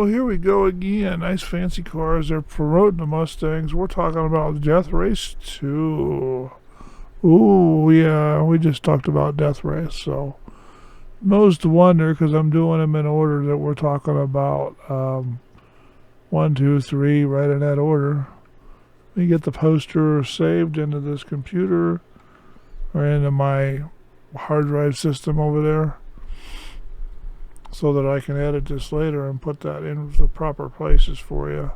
Oh, here we go again. Nice fancy cars. They're promoting the Mustangs. We're talking about Death Race 2. Ooh, yeah, we just talked about Death Race, so most wonder because I'm doing them in order that we're talking about. 1, 2, 3, right in that order. Let me get the poster saved into this computer or into my hard drive system over there so that I can edit this later and put that in the proper places for you.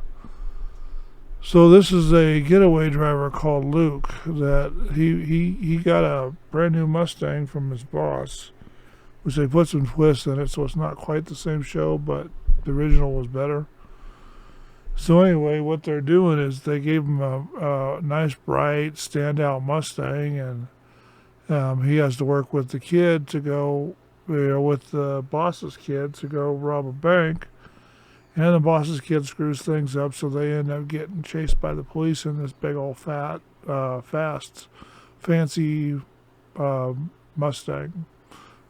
So this is a getaway driver called Luke that he got a brand new Mustang from his boss, which they put some twists in it, so it's not quite the same show, but the original was better. So anyway, what they're doing is they gave him a nice, bright, standout Mustang, and he has to work with the kid to go, with the boss's kid to go rob a bank. And the boss's kid screws things up, so they end up getting chased by the police in this big old fast, fancy Mustang.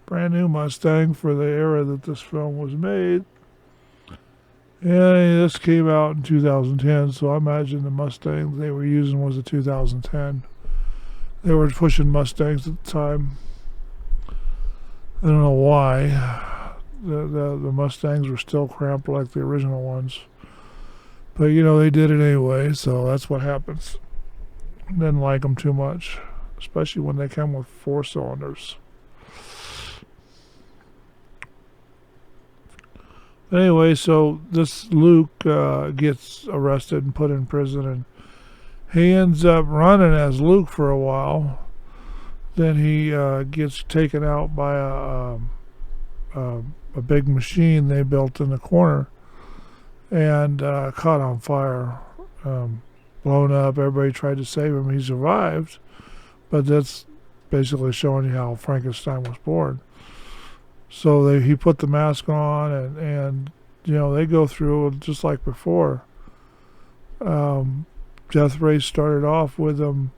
Brand new Mustang for the era that this film was made. And this came out in 2010, so I imagine the Mustang they were using was a 2010. They were pushing Mustangs at the time. I don't know why. The Mustangs were still cramped like the original ones. But, they did it anyway, so that's what happens. Didn't like them too much, especially when they come with 4 cylinders. But anyway, so this Luke gets arrested and put in prison, and he ends up running as Luke for a while. Then he gets taken out by a big machine they built in the corner and caught on fire, blown up. Everybody tried to save him. He survived, but that's basically showing you how Frankenstein was born. So he put the mask on, and they go through just like before. Death Race started off with them.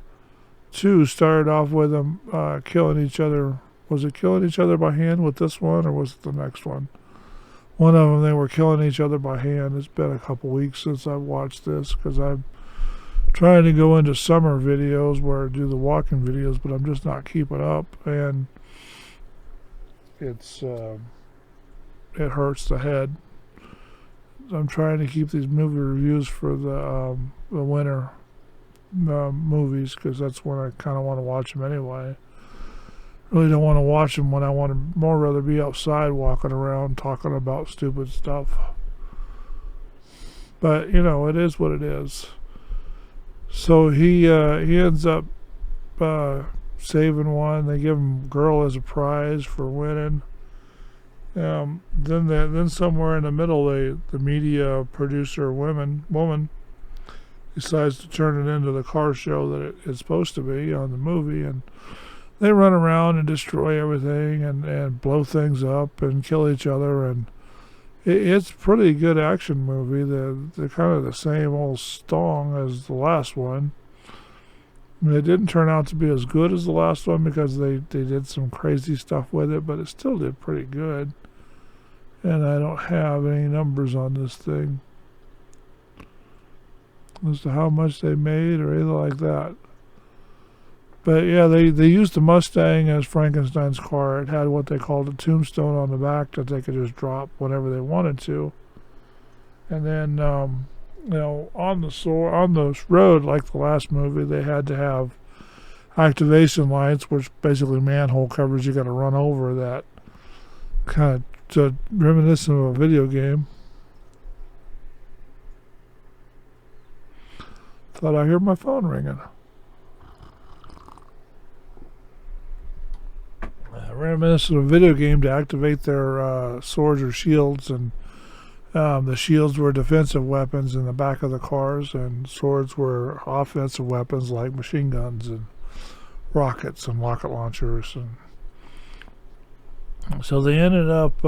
2 started off with them killing each other. Was it killing each other by hand with this one, or was it the next one? One of them, they were killing each other by hand. It's been a couple weeks since I've watched this because I'm trying to go into summer videos where I do the walking videos, but I'm just not keeping up, and it hurts the head. I'm trying to keep these movie reviews for the winter movies because that's when I kind of want to watch them anyway. Really don't want to watch them when I want to more rather be outside walking around talking about stupid stuff. But, it is what it is. So he ends up saving one. They give him a girl as a prize for winning. Then somewhere in the middle, the media producer woman decides to turn it into the car show that it's supposed to be on the movie, and they run around and destroy everything and blow things up and kill each other, and it's a pretty good action movie. They're kind of the same old song as the last one. It didn't turn out to be as good as the last one because they did some crazy stuff with it, but it still did pretty good. And I don't have any numbers on this thing as to how much they made or anything like that. But yeah, they used the Mustang as Frankenstein's car. It had what they called a tombstone on the back that they could just drop whenever they wanted to. And then, on the road, like the last movie, they had to have activation lights, which basically manhole covers you got to run over that, kind of reminiscent of a video game. Thought I heard my phone ringing. Reminiscent of a video game to activate their swords or shields, and the shields were defensive weapons in the back of the cars, and swords were offensive weapons like machine guns and rockets and rocket launchers. And so they ended up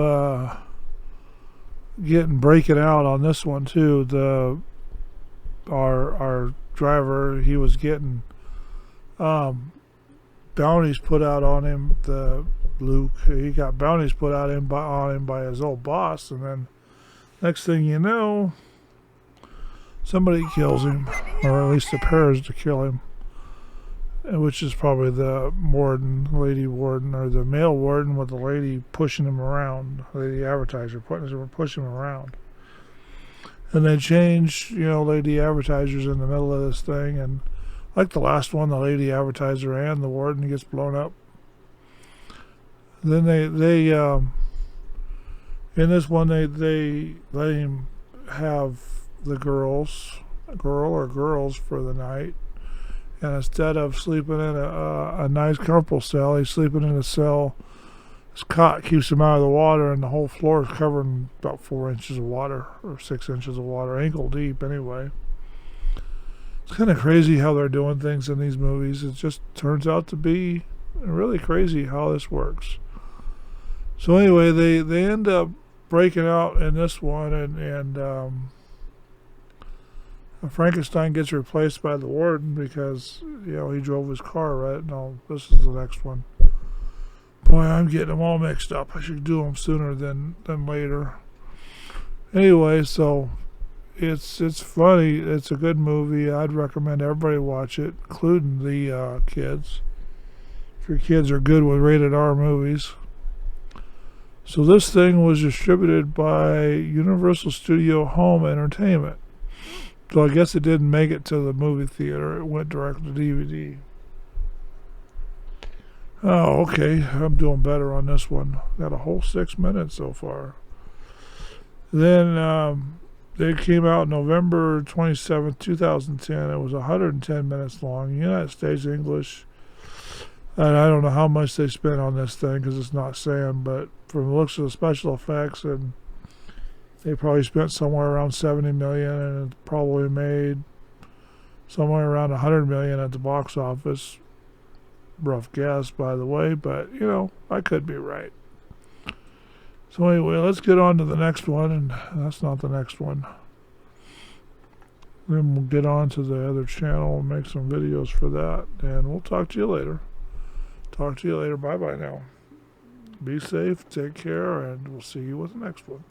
breaking out on this one too. Our driver, he was getting bounties put out on him. The Luke, he got bounties put out on him by his old boss, and then Next thing you know, somebody kills him, or at least prepares to kill him, which is probably the warden, lady warden, or the male warden with the lady pushing him around, lady advertiser pushing him around. And they change, lady advertisers in the middle of this thing, and like the last one, the lady advertiser and the warden gets blown up. Then they in this one they let him have the girl or girls for the night, and instead of sleeping in a nice comfortable cell, he's sleeping in a cell. His cot keeps him out of the water, and the whole floor is covered in about 4 inches of water, or 6 inches of water, ankle deep anyway. It's kind of crazy how they're doing things in these movies. It just turns out to be really crazy how this works. So anyway, they end up breaking out in this one, and Frankenstein gets replaced by the warden because he drove his car, right? No, this is the next one. Boy, I'm getting them all mixed up. I should do them sooner than later. Anyway, so it's funny. It's a good movie. I'd recommend everybody watch it, including the kids. If your kids are good with rated R movies. So this thing was distributed by Universal Studio Home Entertainment. So I guess it didn't make it to the movie theater. It went direct to DVD. Oh, okay. I'm doing better on this one. Got a whole 6 minutes so far. Then it came out November 27th, 2010. It was 110 minutes long. United States English. And I don't know how much they spent on this thing because it's not saying, but from the looks of the special effects, and they probably spent somewhere around $70 million, and it probably made somewhere around $100 million at the box office. Rough guess, by the way, but I could be right. So anyway, let's get on to the next one, and that's not the next one. Then we'll get on to the other channel and make some videos for that, and we'll talk to you later. Talk to you later. Bye-bye now. Be safe, take care, and we'll see you with the next one.